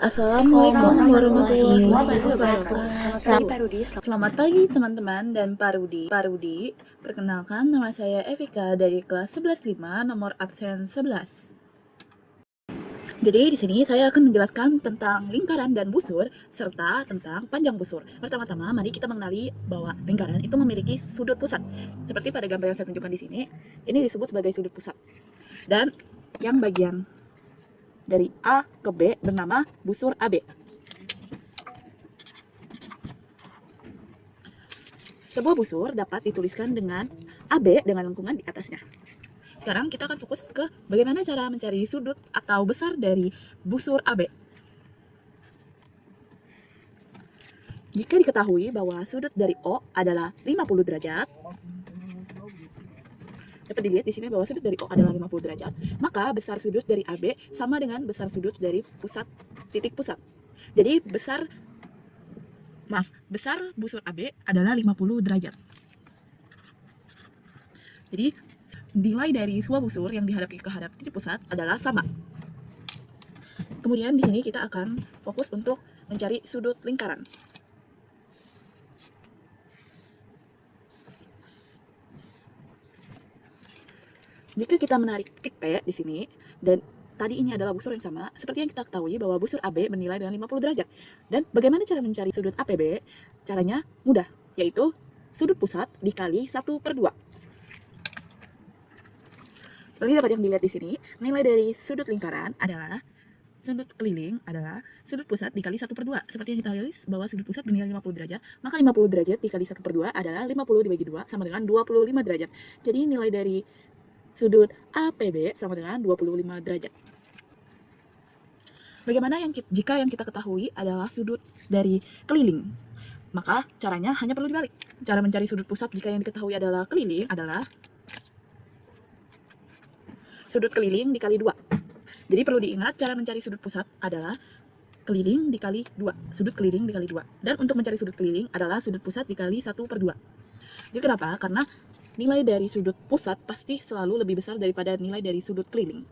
Assalamualaikum warahmatullahi wabarakatuh. Selamat pagi Pak Rudi. Selamat pagi teman-teman dan Pak Rudi. Perkenalkan nama saya Evika dari kelas 11.5 nomor absen 11. Jadi di sini saya akan menjelaskan tentang lingkaran dan busur serta tentang panjang busur. Pertama-tama mari kita mengenali bahwa lingkaran itu memiliki sudut pusat. Seperti pada gambar yang saya tunjukkan di sini, ini disebut sebagai sudut pusat. Dan yang bagian dari A ke B bernama busur AB. Sebuah busur dapat dituliskan dengan AB dengan lengkungan di atasnya. Sekarang kita akan fokus ke bagaimana cara mencari sudut atau besar dari busur AB. Jika diketahui bahwa sudut dari O adalah 50 derajat, dapat dilihat di sini bahwa sudut dari O adalah 50 derajat, maka besar sudut dari AB sama dengan besar sudut dari titik pusat. Jadi besar busur AB adalah 50 derajat. Jadi nilai dari sebuah busur yang dihadapi ke hadap titik pusat adalah sama. Kemudian di sini kita akan fokus untuk mencari sudut lingkaran. Jika kita menarik titik P di sini, dan tadi ini adalah busur yang sama, seperti yang kita ketahui bahwa busur AB bernilai dengan 50 derajat. Dan bagaimana cara mencari sudut APB? Caranya mudah, yaitu sudut pusat dikali 1/2. Seperti dapat yang dilihat di sini, nilai dari sudut lingkaran adalah sudut keliling adalah sudut pusat dikali 1/2. Seperti yang kita lihat bahwa sudut pusat bernilai 50 derajat, maka 50 derajat dikali 1/2 adalah 50 dibagi 2 sama dengan 25 derajat. Jadi nilai dari sudut APB sama dengan 25 derajat. Bagaimana jika yang kita ketahui adalah sudut dari keliling? Maka caranya hanya perlu dibalik. Cara mencari sudut pusat jika yang diketahui adalah keliling adalah sudut keliling dikali 2. Jadi perlu diingat cara mencari sudut pusat adalah keliling dikali 2. Sudut keliling dikali 2. Dan untuk mencari sudut keliling adalah sudut pusat dikali 1/2. Jadi kenapa? Karena nilai dari sudut pusat pasti selalu lebih besar daripada nilai dari sudut keliling.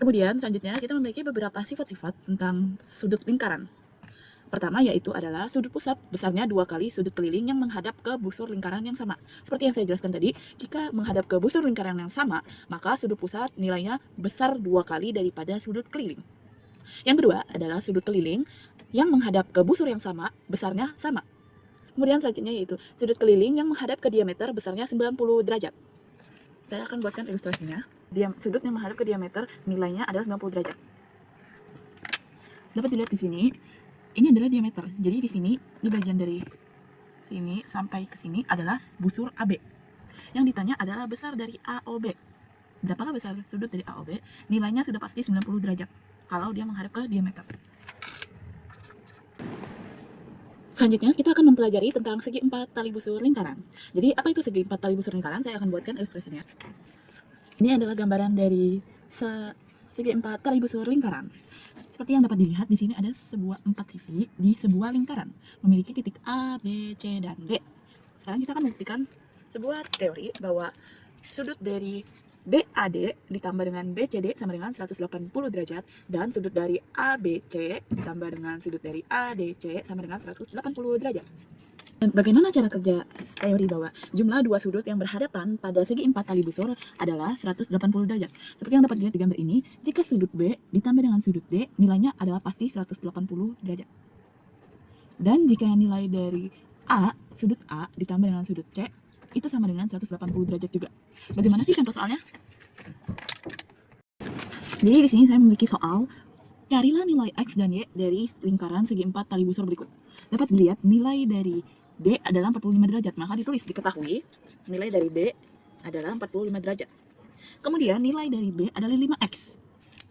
Kemudian selanjutnya kita memiliki beberapa sifat-sifat tentang sudut lingkaran. Pertama yaitu adalah sudut pusat besarnya 2 kali sudut keliling yang menghadap ke busur lingkaran yang sama. Seperti yang saya jelaskan tadi, jika menghadap ke busur lingkaran yang sama, maka sudut pusat nilainya besar 2 kali daripada sudut keliling. Yang kedua adalah sudut keliling yang menghadap ke busur yang sama, besarnya sama. Kemudian selanjutnya yaitu sudut keliling yang menghadap ke diameter besarnya 90 derajat. Saya akan buatkan ilustrasinya. Sudut yang menghadap ke diameter nilainya adalah 90 derajat. Dapat dilihat di sini, ini adalah diameter. Jadi di sini, di bagian dari sini sampai ke sini adalah busur AB. Yang ditanya adalah besar dari AOB. Berapakah besar sudut dari AOB? Nilainya sudah pasti 90 derajat kalau dia menghadap ke diameter. Selanjutnya kita akan mempelajari tentang segi 4 tali busur lingkaran. Jadi apa itu segi 4 tali busur lingkaran? Saya akan buatkan ilustrasinya. Ini adalah gambaran dari segi 4 tali busur lingkaran. Seperti yang dapat dilihat di sini ada sebuah 4 sisi di sebuah lingkaran memiliki titik A, B, C, dan D. Sekarang kita akan membuktikan sebuah teori bahwa sudut dari BAD ditambah dengan BCD sama dengan 180 derajat dan sudut dari ABC ditambah dengan sudut dari ADC sama dengan 180 derajat. Dan bagaimana cara kerja teori bahwa jumlah dua sudut yang berhadapan pada segi 4 tali busur adalah 180 derajat. Seperti yang dapat dilihat di gambar ini, jika sudut B ditambah dengan sudut D, nilainya adalah pasti 180 derajat. Dan jika nilai dari sudut A ditambah dengan sudut C, itu sama dengan 180 derajat juga. Bagaimana sih contoh soalnya? Jadi di sini saya memiliki soal, carilah nilai X dan Y dari lingkaran segi 4 tali busur berikut. Dapat dilihat nilai dari D adalah 45 derajat, maka diketahui nilai dari D adalah 45 derajat. Kemudian nilai dari B adalah 5X.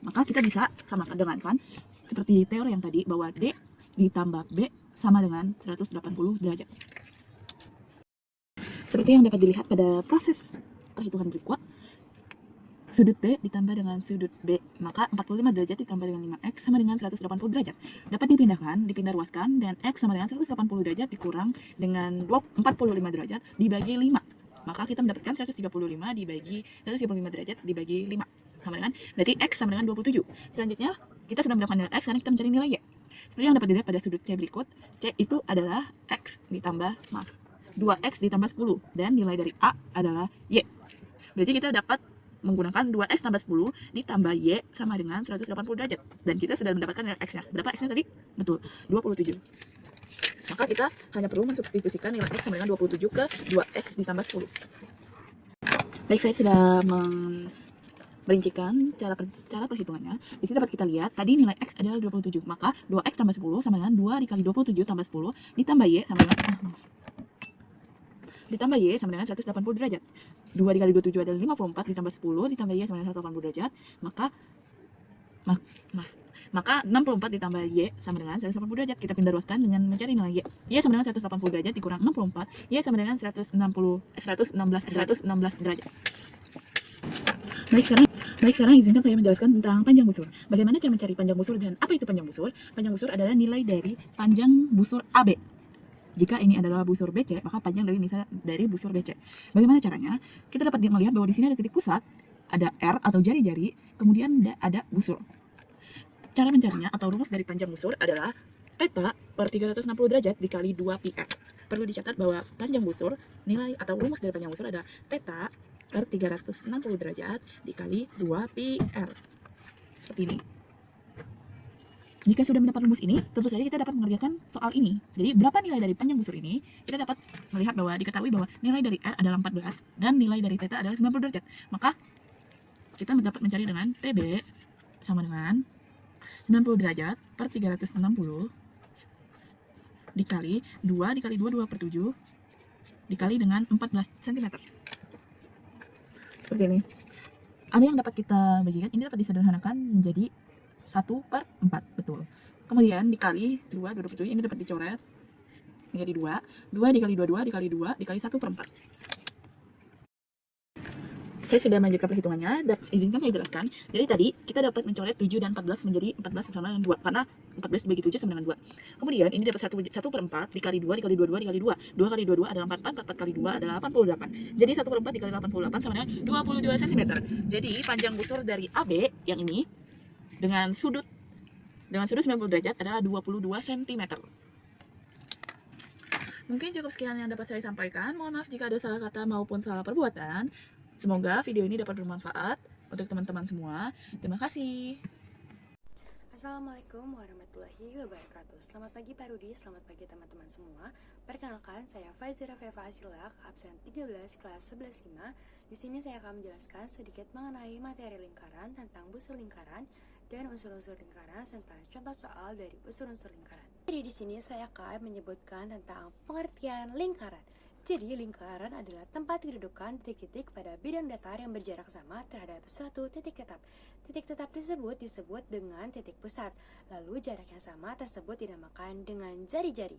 Maka kita bisa samakan dengan seperti teori yang tadi bahwa D ditambah B sama dengan 180 derajat. Seperti yang dapat dilihat pada proses perhitungan berikut, sudut D ditambah dengan sudut B, maka 45 derajat ditambah dengan 5X sama dengan 180 derajat. Dapat dipindah ruaskan, dan X sama dengan 180 derajat dikurang dengan 45 derajat dibagi 5. Maka kita mendapatkan 135 dibagi 135 derajat dibagi 5. Sama dengan, berarti X sama dengan 27. Selanjutnya, kita sudah mendapatkan nilai X, sekarang kita mencari nilai Y. Seperti yang dapat dilihat pada sudut C berikut, C itu adalah X ditambah, 2X ditambah 10, dan nilai dari A adalah Y. Berarti kita dapat menggunakan 2X tambah 10 ditambah Y sama dengan 180 derajat. Dan kita sudah mendapatkan nilai X-nya. Berapa X-nya tadi? Betul, 27. Maka kita hanya perlu mensubstitusikan nilai X sama dengan 27 ke 2X ditambah 10. Baik, saya sudah merincikan cara perhitungannya. Di sini dapat kita lihat, tadi nilai X adalah 27. Maka 2X tambah 10 sama dengan 2 dikali 27 tambah 10 ditambah Y sama dengan 180 derajat. 2 dikali 27 adalah 54 ditambah 10 ditambah Y sama dengan 180 derajat. Maka 64 ditambah Y sama dengan 180 derajat. Kita pindah ruaskan dengan mencari nilai Y. Y sama dengan 180 derajat dikurang 64, Y sama dengan 116 derajat. Baik, sekarang izinkan saya menjelaskan tentang panjang busur. Bagaimana cara mencari panjang busur dan apa itu panjang busur? Panjang busur adalah nilai dari panjang busur AB. Jika ini adalah busur BC, maka panjang dari busur BC. Bagaimana caranya? Kita dapat melihat bahwa di sini ada titik pusat, ada R atau jari-jari, kemudian ada busur. Cara mencarinya atau rumus dari panjang busur adalah theta per 360 derajat dikali 2 pi R. Perlu dicatat bahwa panjang busur, nilai atau rumus dari panjang busur adalah theta per 360 derajat dikali 2 pi R. Seperti ini. Jika sudah mendapat rumus ini, tentu saja kita dapat mengerjakan soal ini. Jadi, berapa nilai dari panjang busur ini? Kita dapat melihat bahwa diketahui bahwa nilai dari R adalah 14 dan nilai dari theta adalah 90 derajat. Maka, kita dapat mencari dengan PB sama dengan 90 derajat per 360 dikali 2 dikali 2 per 7 dikali dengan 14 cm. Seperti ini. Ada yang dapat kita bagikan, ini dapat disederhanakan menjadi 1/4, betul. Kemudian dikali 2 per 7, ini dapat dicoret menjadi 2 dikali 2 dikali 2 dikali 1/4. Saya sudah melanjutkan perhitungannya, izinkan saya jelaskan. Jadi tadi kita dapat mencoret 7 dan 14 menjadi 14 sama dengan 2, karena 14 dibagi 7 sama dengan 2. Kemudian ini dapat 1/4 dikali 2 dikali 2 dikali 2. 2 kali 2 adalah 44, 44 kali 2 adalah 88. Jadi 1/4 dikali 88 sama dengan 22 cm. Jadi panjang busur dari AB yang ini dengan sudut 90 derajat adalah 22 cm. Mungkin cukup sekian yang dapat saya sampaikan. Mohon maaf jika ada salah kata maupun salah perbuatan. Semoga video ini dapat bermanfaat untuk teman-teman semua. Terima kasih. Assalamualaikum warahmatullahi wabarakatuh. Selamat pagi Pak Rudi, selamat pagi teman-teman semua. Perkenalkan, saya Faizira Feva Asilak, absen 13 kelas 11.5. Di sini saya akan menjelaskan sedikit mengenai materi lingkaran tentang busur lingkaran dan unsur-unsur lingkaran serta contoh soal dari unsur-unsur lingkaran. Jadi di sini saya akan menyebutkan tentang pengertian lingkaran. Jadi lingkaran adalah tempat kedudukan titik-titik pada bidang datar yang berjarak sama terhadap suatu titik tetap. Titik tetap tersebut disebut dengan titik pusat. Lalu jarak yang sama tersebut dinamakan dengan jari-jari.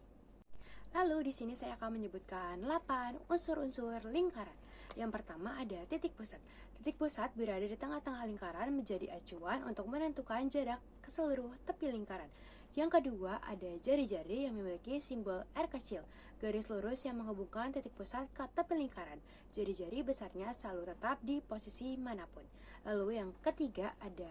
Lalu di sini saya akan menyebutkan 8 unsur-unsur lingkaran. Yang pertama ada titik pusat. Titik pusat berada di tengah-tengah lingkaran menjadi acuan untuk menentukan jarak ke seluruh tepi lingkaran. Yang kedua ada jari-jari yang memiliki simbol R kecil, garis lurus yang menghubungkan titik pusat ke tepi lingkaran. Jari-jari besarnya selalu tetap di posisi manapun. Lalu yang ketiga ada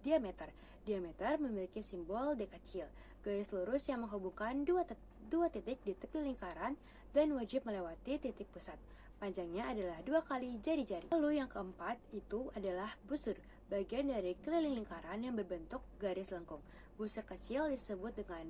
diameter. Diameter memiliki simbol D kecil, garis lurus yang menghubungkan dua titik di tepi lingkaran dan wajib melewati titik pusat. Panjangnya adalah 2 kali jari-jari. Lalu yang keempat itu adalah busur, bagian dari keliling lingkaran yang berbentuk garis lengkung. Busur kecil disebut dengan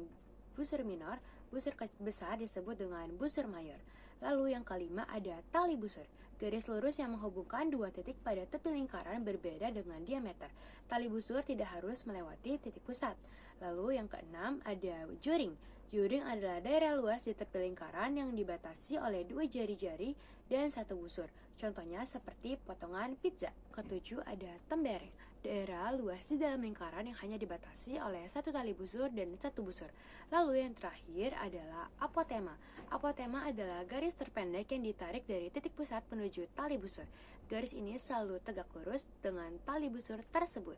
busur minor, busur besar disebut dengan busur mayor. Lalu yang kelima ada tali busur, garis lurus yang menghubungkan dua titik pada tepi lingkaran berbeda dengan diameter. Tali busur tidak harus melewati titik pusat. Lalu yang keenam ada juring. Juring adalah daerah luas di tepi lingkaran yang dibatasi oleh 2 jari-jari dan 1 busur. Contohnya seperti potongan pizza. Ketujuh ada tembereng. Daerah luas di dalam lingkaran yang hanya dibatasi oleh 1 tali busur dan 1 busur. Lalu yang terakhir adalah apotema. Apotema adalah garis terpendek yang ditarik dari titik pusat menuju tali busur. Garis ini selalu tegak lurus dengan tali busur tersebut.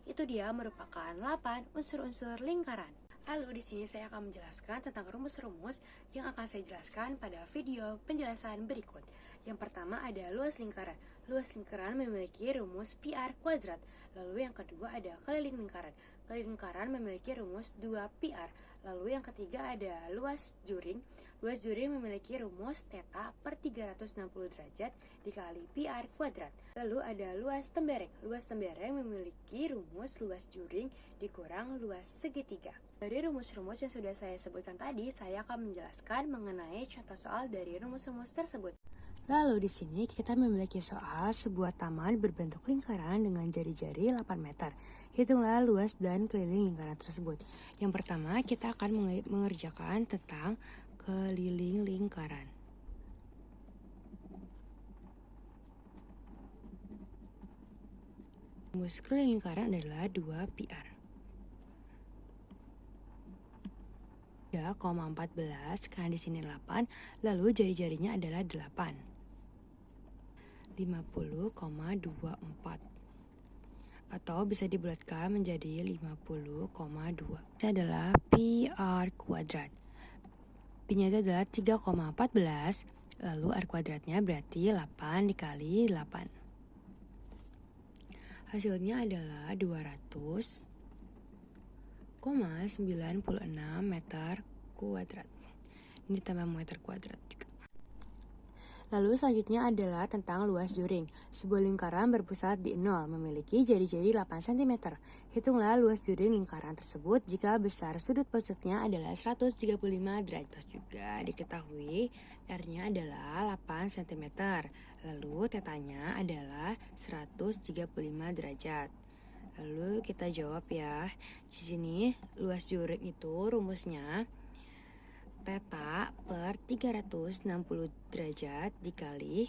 Itu dia merupakan 8 unsur-unsur lingkaran. Lalu di sini saya akan menjelaskan tentang rumus-rumus yang akan saya jelaskan pada video penjelasan berikut. Yang pertama ada luas lingkaran. Luas lingkaran memiliki rumus pi r kuadrat. Lalu yang kedua ada keliling lingkaran. Keliling lingkaran memiliki rumus 2 pi r. Lalu yang ketiga ada luas juring. Luas juring memiliki rumus theta per 360 derajat dikali pi r kuadrat. Lalu ada luas tembereng. Luas tembereng memiliki rumus luas juring dikurang luas segitiga. Dari rumus-rumus yang sudah saya sebutkan tadi, saya akan menjelaskan mengenai contoh soal dari rumus-rumus tersebut. Lalu di sini kita memiliki soal sebuah taman berbentuk lingkaran dengan jari-jari 8 meter. Hitunglah luas dan keliling lingkaran tersebut. Yang pertama kita akan mengerjakan tentang keliling lingkaran. Rumus keliling lingkaran adalah 2 pi r. 3,14 karena di sini 8, lalu jari-jarinya adalah 8. 50,24 atau bisa dibulatkan menjadi 50,2. Ini adalah pi r kuadrat. Pi-nya itu adalah 3,14, lalu r kuadratnya berarti 8 dikali 8. Hasilnya adalah 200,96 meter kuadrat. Ini tambah meter kuadrat juga. Lalu selanjutnya adalah tentang luas juring. Sebuah lingkaran berpusat di 0 memiliki jari-jari 8 cm. Hitunglah luas juring lingkaran tersebut jika besar sudut pusatnya adalah 135 derajat. Juga diketahui R-nya adalah 8 cm. Lalu tetanya adalah 135 derajat. Lalu kita jawab ya. Di sini luas juring itu rumusnya theta per 360 derajat dikali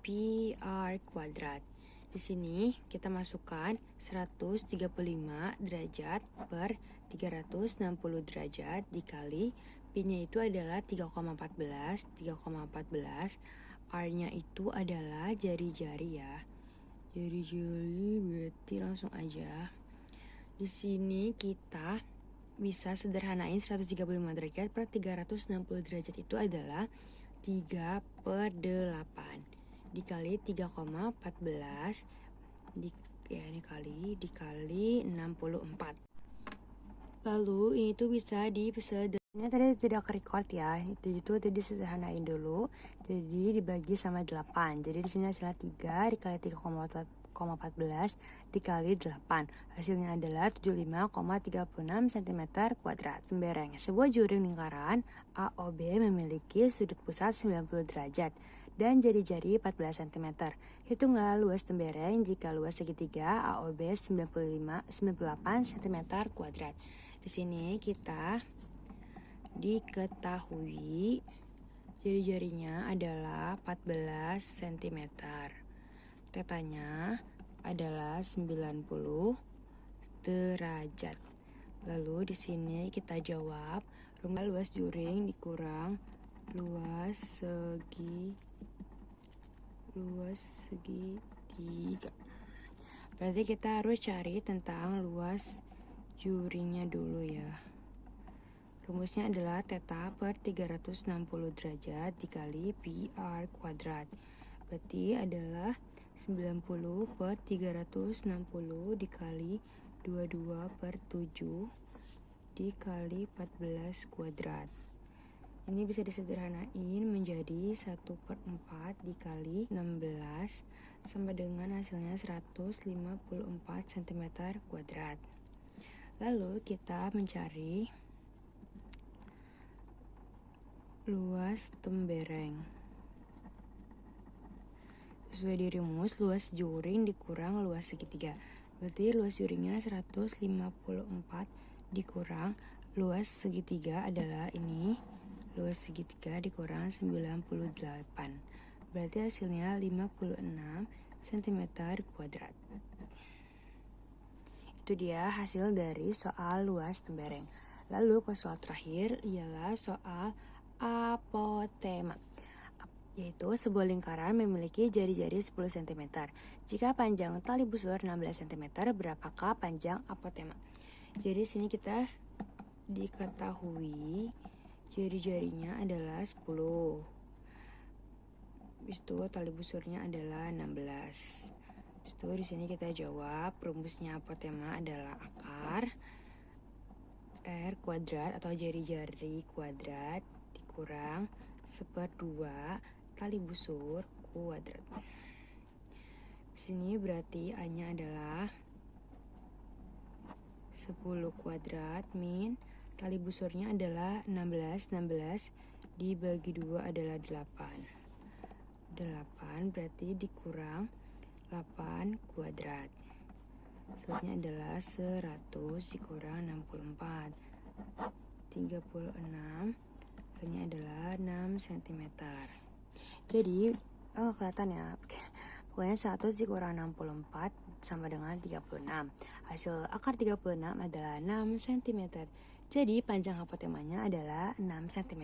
pi r kuadrat. Di sini kita masukkan 135 derajat per 360 derajat dikali pi-nya itu adalah 3,14. R-nya itu adalah jari-jari ya. Jari-jari berarti langsung aja. Di sini kita bisa sederhanain 135 derajat per 360 derajat itu adalah 3 per 8 dikali 3,14 dikali 64. Lalu ini tuh bisa ini tadi tidak record ya, itu tadi sederhanain dulu, jadi dibagi sama 8. Jadi di sini hasilnya 3 dikali 3,14 dikali 8. Hasilnya adalah 75,36 cm kuadrat. Tembereng. Sebuah juring lingkaran AOB memiliki sudut pusat 90 derajat dan jari-jari 14 cm. Hitunglah luas tembereng jika luas segitiga AOB 98 cm kuadrat. Di sini kita diketahui jari-jarinya adalah 14 cm. Tetanya adalah 90 derajat. Lalu di sini kita jawab rumus luas juring dikurang luas segitiga. Berarti kita harus cari tentang luas juringnya dulu ya. Rumusnya adalah theta per 360 derajat dikali pi r kuadrat. Berarti adalah 90 per 360 dikali 22 per 7 dikali 14 kuadrat. Ini bisa disederhanain menjadi 1 per 4 dikali 16 sama dengan hasilnya 154 cm kuadrat. Lalu kita mencari luas tembereng. Sesuai di rumus luas juring dikurang luas segitiga. Berarti luas juringnya 154 dikurang luas segitiga adalah ini. Luas segitiga dikurang 98. Berarti hasilnya 56 cm kuadrat. Itu dia hasil dari soal luas tembereng. Lalu ke soal terakhir ialah soal apotema, yaitu sebuah lingkaran memiliki jari-jari 10 cm. Jika panjang tali busur 16 cm, berapakah panjang apotema? Jadi sini kita diketahui jari-jarinya adalah 10. Habis itu tali busurnya adalah 16. Habis itu di sini kita jawab rumusnya apotema adalah akar R kuadrat atau jari-jari kuadrat dikurang 1/2 tali busur kuadrat. Di sini berarti A-nya adalah 10 kuadrat min tali busurnya adalah 16 dibagi 2 adalah 8 berarti dikurang 8 kuadrat. Selanjutnya adalah 100 dikurang 64 36. Ini adalah 6 cm. Jadi kelihatan ya. Pokoknya 100 dikurang 64 sama dengan 36. Hasil akar 36 adalah 6 cm. Jadi panjang apotemanya adalah 6 cm.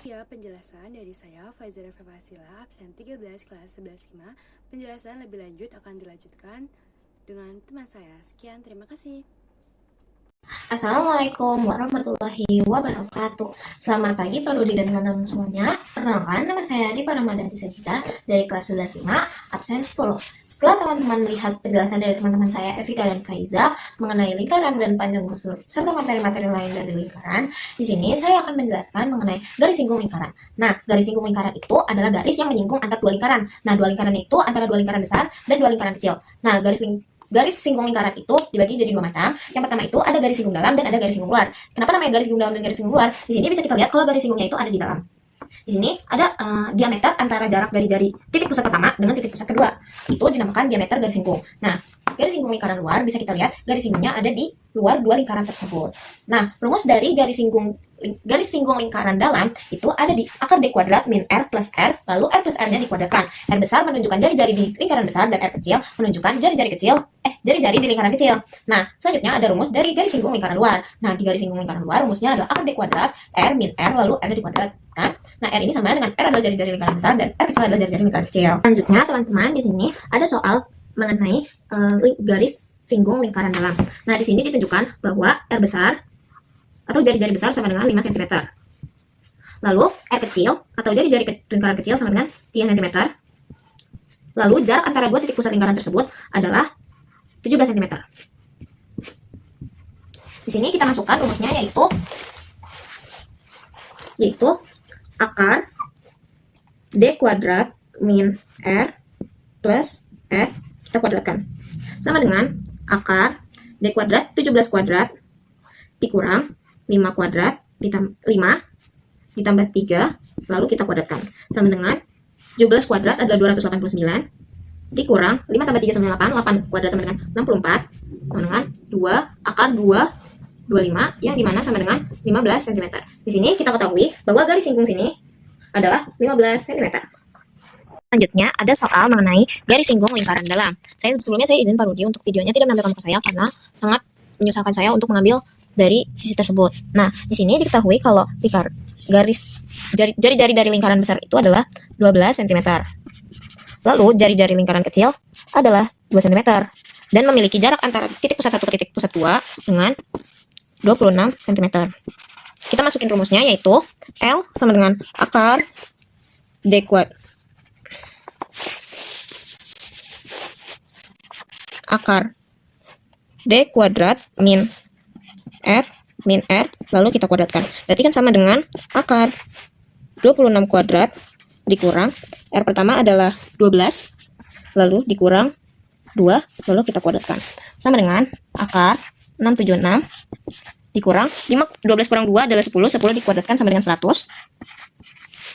Ya, penjelasan dari saya Faizara Fevasila, absen 13 kelas 11.5. Penjelasan lebih lanjut akan dilanjutkan dengan teman saya. Sekian, terima kasih. Assalamualaikum warahmatullahi wabarakatuh. Selamat pagi Pak Rudi dan teman-teman semuanya. Perkenalkan, nama saya Dipa Ramadanti Sajida dari kelas 11.5, absen 10. Setelah teman-teman melihat penjelasan dari teman-teman saya Evika dan Faiza mengenai lingkaran dan panjang busur serta materi-materi lain dari lingkaran, di sini saya akan menjelaskan mengenai garis singgung lingkaran. Nah, garis singgung lingkaran itu adalah garis yang menyinggung antar dua lingkaran. Nah, dua lingkaran itu antara dua lingkaran besar dan dua lingkaran kecil. Nah, garis singgung lingkaran itu dibagi jadi dua macam. Yang pertama itu ada garis singgung dalam dan ada garis singgung luar. Kenapa namanya garis singgung dalam dan garis singgung luar? Di sini bisa kita lihat kalau garis singgungnya itu ada di dalam. Di sini ada diameter antara jarak dari jari titik pusat pertama dengan titik pusat kedua. Itu dinamakan diameter garis singgung. Nah, garis singgung lingkaran luar bisa kita lihat garis singgungnya ada di luar dua lingkaran tersebut. Nah, rumus dari garis singgung lingkaran dalam itu ada di akar D kuadrat min R plus R, lalu R plus R-nya dikuadratkan. R besar menunjukkan jari-jari di lingkaran besar dan R kecil menunjukkan jari-jari di lingkaran kecil. Nah, selanjutnya ada rumus dari garis singgung lingkaran luar. Nah, di garis singgung lingkaran luar rumusnya adalah akar D kuadrat R min R, lalu R dikuadratkan. Nah, R ini sama dengan R adalah jari-jari lingkaran besar dan R kecil adalah jari-jari lingkaran kecil. Selanjutnya, teman-teman, di sini ada soal mengenai garis singgung lingkaran dalam. Nah, di sini ditunjukkan bahwa R besar atau jari-jari besar sama dengan 5 cm. Lalu R kecil atau jari-jari lingkaran kecil sama dengan 3 cm. Lalu jarak antara dua titik pusat lingkaran tersebut adalah 17 cm. Di sini kita masukkan rumusnya yaitu akar D kuadrat min R plus R kita kuadratkan sama dengan akar D kuadrat 17 kuadrat dikurang 5 kuadrat ditambah 5 ditambah 3 lalu kita kuadratkan sama dengan 17 kuadrat adalah 289 dikurang 5 tambah 3 sama 8 kuadrat sama dengan 64 sama dengan 2 akar 25 yang dimana sama dengan 15 cm. Di sini kita ketahui bahwa garis singgung sini adalah 15 cm. Selanjutnya ada soal mengenai garis singgung lingkaran dalam. Sebelumnya saya izin Pak Rudi untuk videonya tidak menampilkan muka saya karena sangat menyusahkan saya untuk mengambil dari sisi tersebut. Nah, di sini diketahui kalau garis jari-jari dari lingkaran besar itu adalah 12 cm. Lalu jari-jari lingkaran kecil adalah 2 cm dan memiliki jarak antara titik pusat 1 ke titik pusat 2 dengan 26 cm. Kita masukin rumusnya yaitu L sama dengan akar D kuadrat min R lalu kita kuadratkan. Berarti kan sama dengan akar 26 kuadrat dikurang R pertama adalah 12 lalu dikurang 2 lalu kita kuadratkan. Sama dengan akar 676 dikurang 12 kurang 2 adalah 10 dikuadratkan sama dengan 100.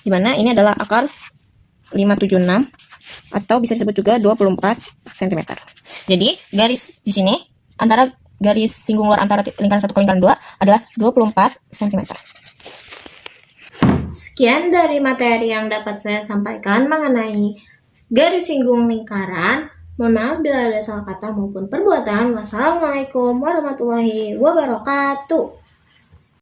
Dimana ini adalah akar 576 atau bisa disebut juga 24 cm. Jadi garis di sini antara garis singgung luar antara lingkaran 1 ke lingkaran 2 adalah 24 cm. Sekian dari materi yang dapat saya sampaikan mengenai garis singgung lingkaran. Mohon maaf bila ada salah kata maupun perbuatan. Wassalamualaikum warahmatullahi wabarakatuh.